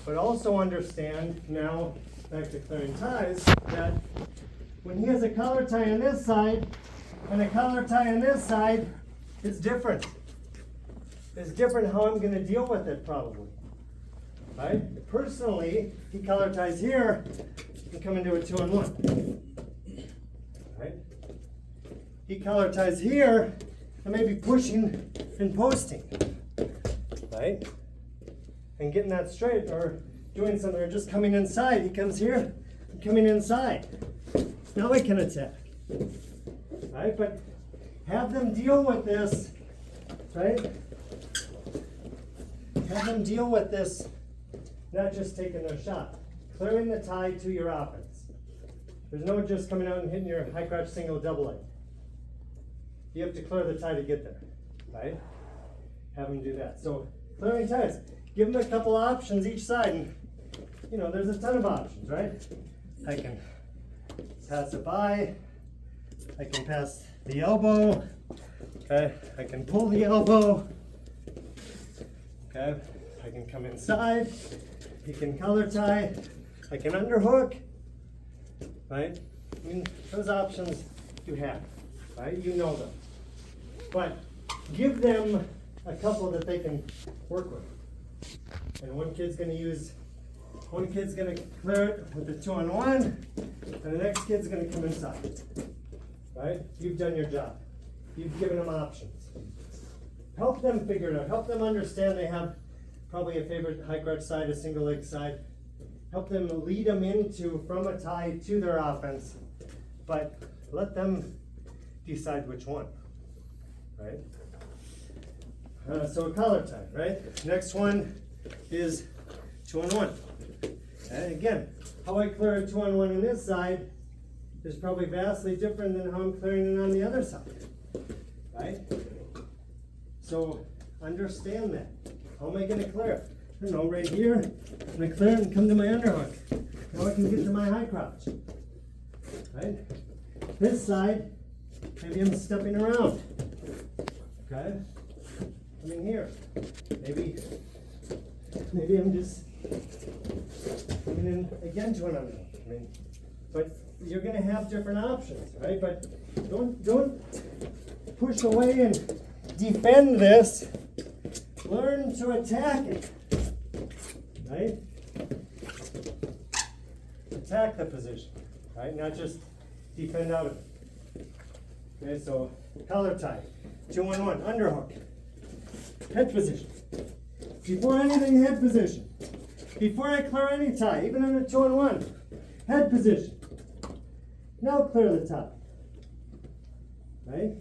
But also understand now, back to clearing ties, that when he has a collar tie on this side and a collar tie on this side, it's different. is different how I'm gonna deal with it probably. Right? Personally, he collar ties here and come into a 2-on-1. Right? He collar ties here and maybe pushing and posting. Right? And getting that straight or doing something or just coming inside. He comes here and coming inside. Now I can attack. Right? But have them deal with this, right? Have them deal with this, not just taking their shot. Clearing the tie to your offense. There's no just coming out and hitting your high crouch single double leg. You have to clear the tie to get there, right? Have them do that. So clearing ties, give them a couple options each side, and you know there's a ton of options, right? I can pass it by. I can pass the elbow. Okay, I can pull the elbow. Okay, I can come inside. He can collar tie. I can underhook. Right? I mean, those options you have, right? You know them. But give them a couple that they can work with. And one kid's gonna clear it with a 2-on-1, and the next kid's gonna come inside. Right? You've done your job. You've given them options. Help them figure it out. Help them understand they have probably a favorite high crouch side, a single leg side. Help them lead them from a tie to their offense, but let them decide which one, right? So a collar tie, right? Next one is 2-on-1. And again, how I clear a 2-on-1 on this side is probably vastly different than how I'm clearing it on the other side, right? So understand that. How am I going to clear it? I don't know, right here, I'm going to clear it and come to my underhook. Now I can get to my high crouch, right? This side, maybe I'm stepping around, okay? Coming here, maybe I'm just coming in again to an underhook. I mean, but you're going to have different options, right? But don't push away and defend this. Learn to attack it, right? Attack the position, right? Not just defend out of it. Okay, so collar tie, 2-on-1, underhook, head position. Before anything, head position. Before I clear any tie, even in a 2-on-1, head position. Now clear the tie, right?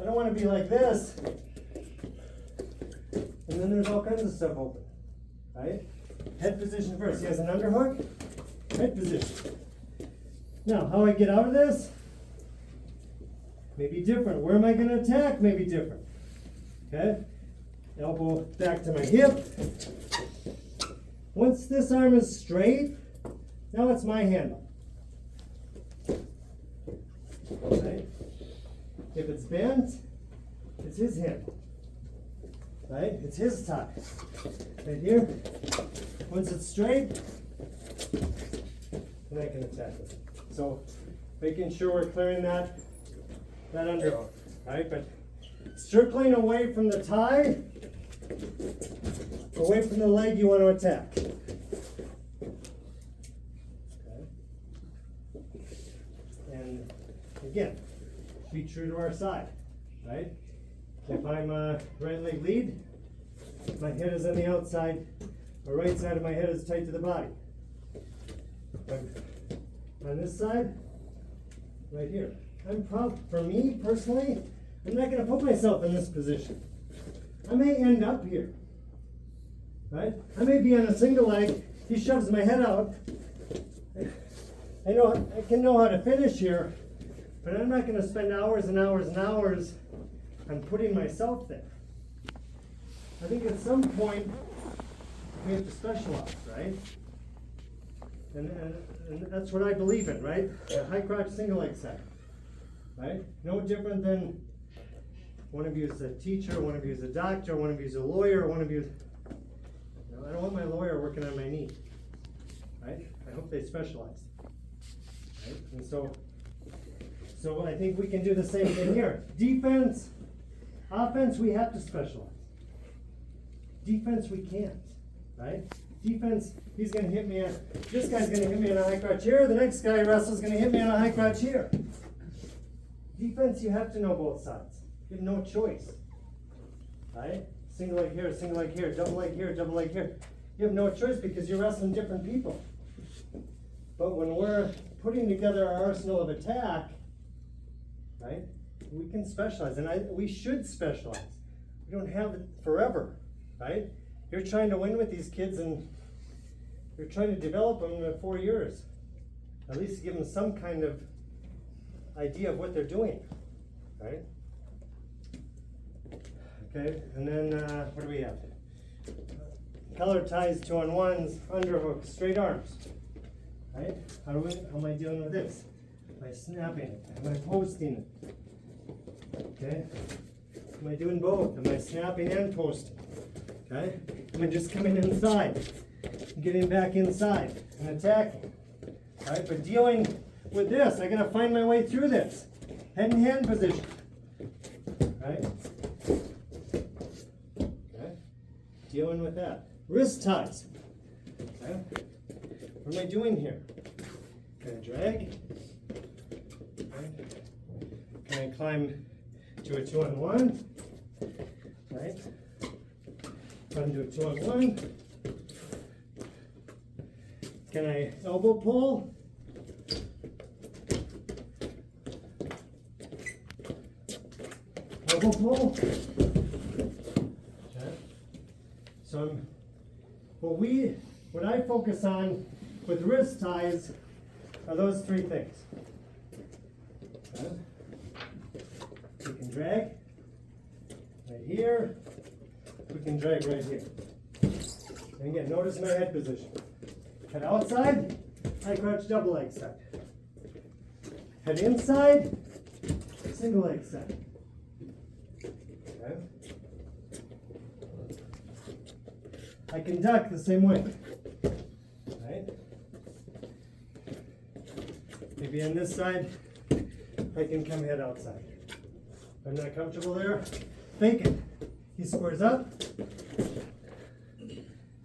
I don't want to be like this. And then there's all kinds of stuff open, right? Head position first. He has an underhook, head position. Now, how I get out of this may be different. Where am I going to attack may be different. Okay? Elbow back to my hip. Once this arm is straight, now it's my handle. Right? If it's bent, it's his handle. Right? It's his tie. Right here. Once it's straight, then I can attack it. So making sure we're clearing that underhook. Right? But circling away from the tie, away from the leg you want to attack. Okay. And again, be true to our side. Right? If I'm a right leg lead, my head is on the outside, the right side of my head is tight to the body. On this side, right here. For me personally, I'm not going to put myself in this position. I may end up here, right? I may be on a single leg, he shoves my head out. I can know how to finish here, but I'm not going to spend hours and hours and hours on putting myself there. I think at some point we have to specialize, right? And that's what I believe in, right? A high crouch single leg set, right? No different than one of you is a teacher, one of you is a doctor, one of you is a lawyer, one of you. I don't want my lawyer working on my knee, right? I hope they specialize, right? And so I think we can do the same thing here. Defense, offense, we have to specialize. Defense, we can't, right? Defense, he's gonna hit me this guy's gonna hit me on a high crotch here, the next guy wrestles gonna hit me on a high crotch here. Defense, you have to know both sides. You have no choice, right? Single leg here, double leg here, double leg here. You have no choice because you're wrestling different people. But when we're putting together our arsenal of attack, right, we can specialize, and we should specialize. We don't have it forever, right? You're trying to win with these kids, and you're trying to develop them in 4 years. At least give them some kind of idea of what they're doing, right? Okay, and then what do we have? Color ties, 2-on-1s, underhooks, straight arms, right? How am I dealing with this? Am I snapping it? Am I posting it? Okay, am I doing both? Am I snapping and posting? Okay, am I just coming inside, getting back inside and attacking? All right, but dealing with this, I gotta find my way through this. Head and hand position, right? Okay, dealing with that. Wrist ties, okay? What am I doing here? Can I drag? Okay. Can I climb to a 2-on-1? Right? Run to a 2-on-1. Can I elbow pull? Elbow pull. Okay. So what I focus on with wrist ties are those three things. Okay. We can drag right here. We can drag right here. And again, notice my head position. Head outside, high crotch, double leg side. Head inside, single leg side. Okay. I can duck the same way. Right? Maybe on this side, I can come head outside. If I'm not comfortable there, fake it. He squares up.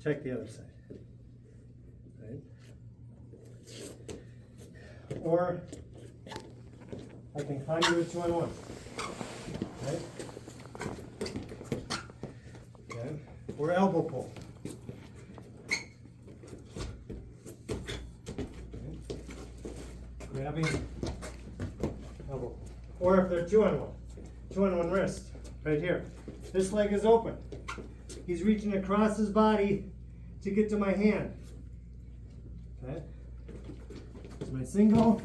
Check the other side. Right? Or I can climb to a 2-on-1. Right? Okay. Or elbow pull. Okay. Grabbing elbow pull. Or if they're 2-on-1. 2-on-1 wrist. Right here. This leg is open. He's reaching across his body to get to my hand. Okay? There's my single.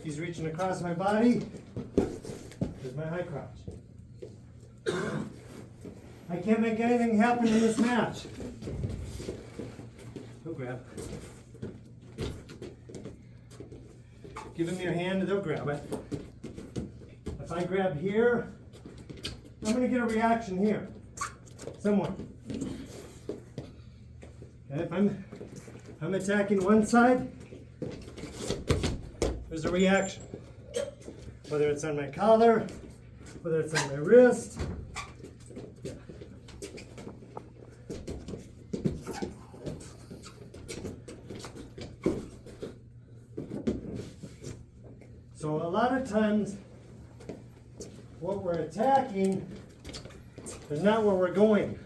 He's reaching across my body. There's my high crotch. I can't make anything happen in this match. Go grab. Give him your hand and they'll grab it. If I grab here, I'm going to get a reaction here. Somewhere. Okay, if I'm attacking one side, there's a reaction. Whether it's on my collar, whether it's on my wrist. Yeah. So a lot of times, what we're attacking is not where we're going.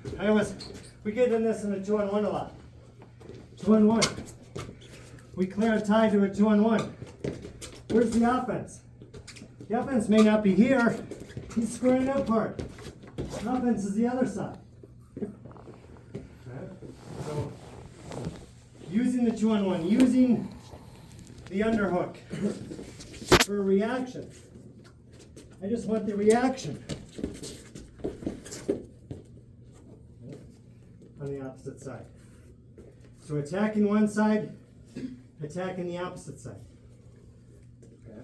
We get in this in a 2-on-1 a lot. 2-on-1. We clear a tie to a 2-on-1. Where's the offense? The offense may not be here. He's squaring up hard. The offense is the other side. Okay. So, using the 2-on-1, using the underhook for a reaction. I just want the reaction. On the opposite side. So attacking one side, attacking the opposite side. Okay.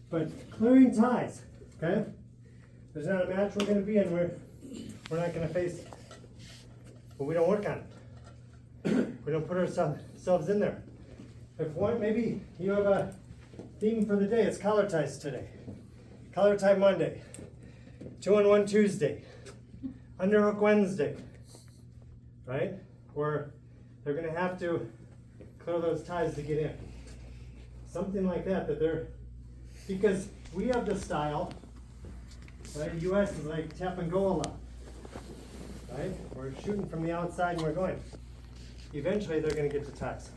But clearing ties, okay? There's not a match we're going to be in where we're not going to face it. But we don't work on it. We don't put ourselves in there. If one, maybe you have a theme for the day, it's collar ties today. Collar tie Monday. 2-on-1 Tuesday. Underhook Wednesday, right? Or they're gonna have to clear those ties to get in. Something like that, because we have the style, right? The US is like tap and go a lot, right? We're shooting from the outside and we're going. Eventually, they're gonna get to ties.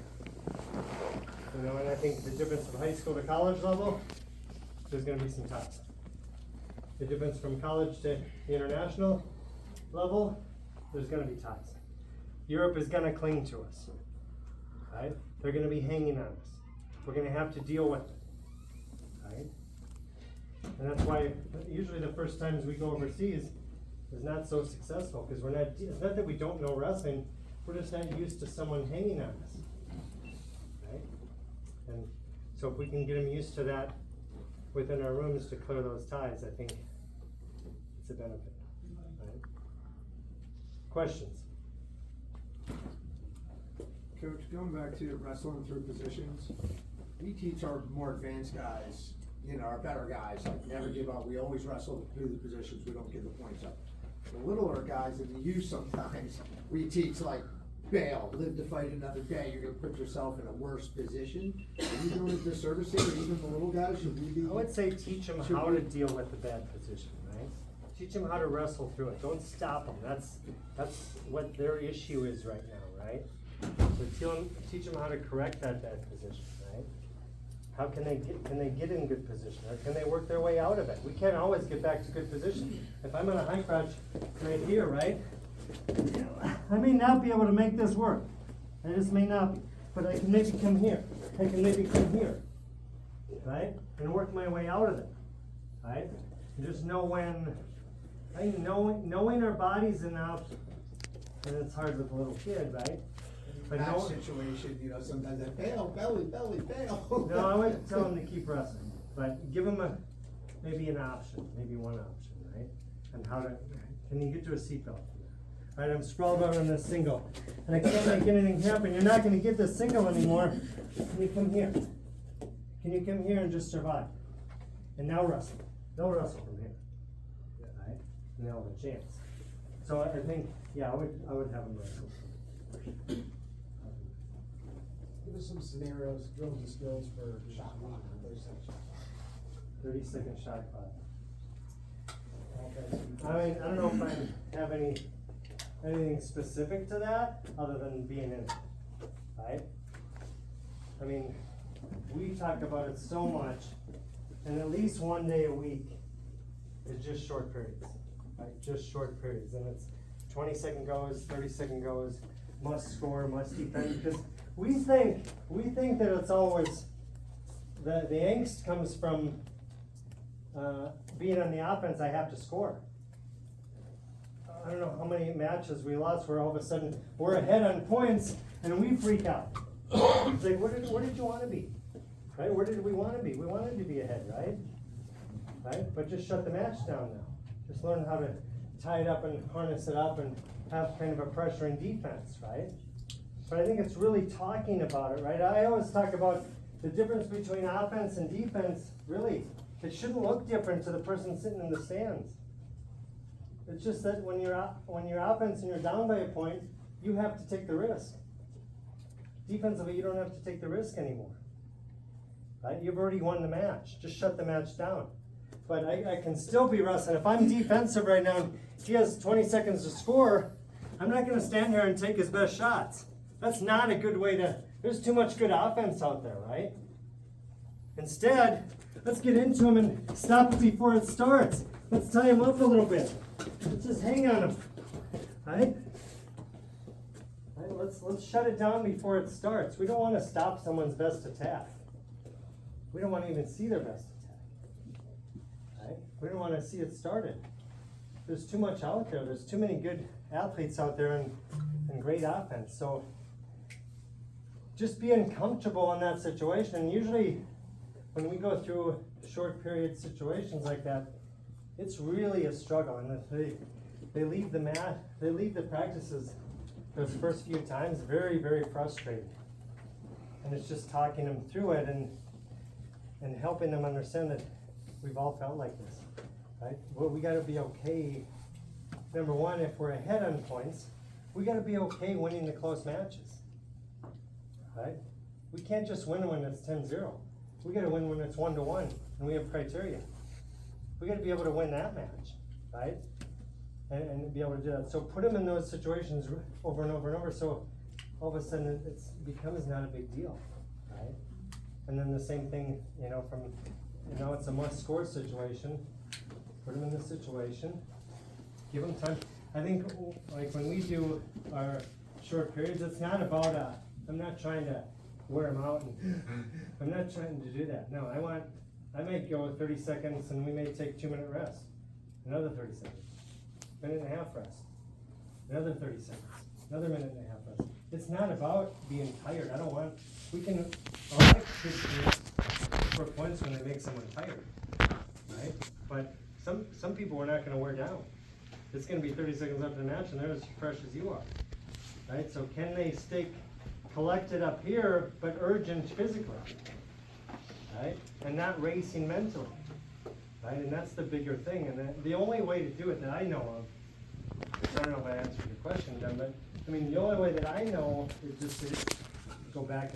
You know, and I think the difference from high school to college level, there's gonna be some ties. The difference from college to the international level, there's gonna be ties. Europe is gonna cling to us, right? They're gonna be hanging on us. We're gonna have to deal with it, right? And that's why usually the first times we go overseas is not so successful, because it's not that we don't know wrestling, we're just not used to someone hanging on us, right? And so if we can get them used to that within our rooms to clear those ties, I think it's a benefit, right? Questions? Coach, going back to wrestling through positions, we teach our more advanced guys, you know, our better guys, like never give up. We always wrestle through the positions. We don't give the points up. The littler guys in the youth sometimes, we teach like bail, live to fight another day. You're gonna put yourself in a worse position. Are you doing a disservice here, even the little guys? Should we be? I would say teach them how to deal with the bad position, right? Teach them how to wrestle through it. Don't stop them. That's what their issue is right now, right? So teach them how to correct that bad position, right? How can they get in good position, or can they work their way out of it? We can't always get back to good position. If I'm on a high crouch right here, right? I may not be able to make this work. I just may not be, but I can maybe come here. I can maybe come here, right? And work my way out of it, right? And just know when, I think knowing our bodies enough, and it's hard with a little kid, right? But That situation, you know, sometimes I bail, belly, bail. no, I wouldn't tell them to keep wrestling, but give them maybe an option, maybe one option, right? And how to, can you get to a seatbelt? Right, I'm sprawled out on this single, and I can't make anything happen. You're not gonna get this single anymore. Can you come here? Can you come here and just survive? And now wrestle. They'll wrestle from here. Right? And they'll have a chance. So I think, yeah, I would have them wrestle. Give us some scenarios, drills and skills for shot clock, 30-second shot clock. 30-second shot clock. Okay. I mean, I don't know if I have anything specific to that, other than being in it, right? I mean, we talk about it so much, and at least one day a week is just short periods, right? Just short periods, and it's 20-second goes, 30-second goes, must score, must defend, because we think that it's always, the angst comes from being on the offense, I have to score. I don't know how many matches we lost where all of a sudden we're ahead on points and we freak out. It's like, where did you want to be? Right? Where did we want to be? We wanted to be ahead, right? Right? But just shut the match down now. Just learn how to tie it up and harness it up and have kind of a pressure in defense, right? But I think it's really talking about it, right? I always talk about the difference between offense and defense. Really, it shouldn't look different to the person sitting in the stands. It's just that when you're offense and you're down by a point, you have to take the risk. Defensively, you don't have to take the risk anymore. Right? You've already won the match. Just shut the match down. But I can still be wrestling. If I'm defensive right now and he has 20 seconds to score, I'm not going to stand here and take his best shots. That's not a good way to, there's too much good offense out there, right? Instead, let's get into him and stop it before it starts. Let's tie him up a little bit. Let's just hang on him, right? Let's shut it down before it starts. We don't want to stop someone's best attack. We don't want to even see their best attack, right? We don't want to see it started. There's too much out there. There's too many good athletes out there and great offense. So just being comfortable in that situation. And usually when we go through short period situations like that, it's really a struggle, and they leave the practices those first few times very, very frustrated. And it's just talking them through it and helping them understand that we've all felt like this, right? Well, we got to be okay number one, if we're ahead on points, we gotta be okay winning the close matches. Right? We can't just win when it's 10-0. We gotta win when it's 1-1, and we have criteria. We gotta be able to win that match, right? And be able to do that. So put them in those situations over and over and over, so all of a sudden it becomes not a big deal, right? And then the same thing, from, it's a must-score situation. Put them in the situation, give them time. I think, like, when we do our short periods, it's not about I'm not trying to wear them out, and I'm not trying to do that. No, I might go 30 seconds and we may take 2-minute rest, another 30 seconds, minute and a half rest, another 30 seconds, another minute and a half rest. It's not about being tired. A lot of kids can score points when they make someone tired, right? But some people are not gonna wear down. It's gonna be 30 seconds after the match and they're as fresh as you are, right? So can they stay collected up here, but urgent physically, right? And not racing mentally, right? And that's the bigger thing. And the only way to do it that I know of, which I don't know if I answered your question, Jen, but I mean, the only way that I know is just to go back and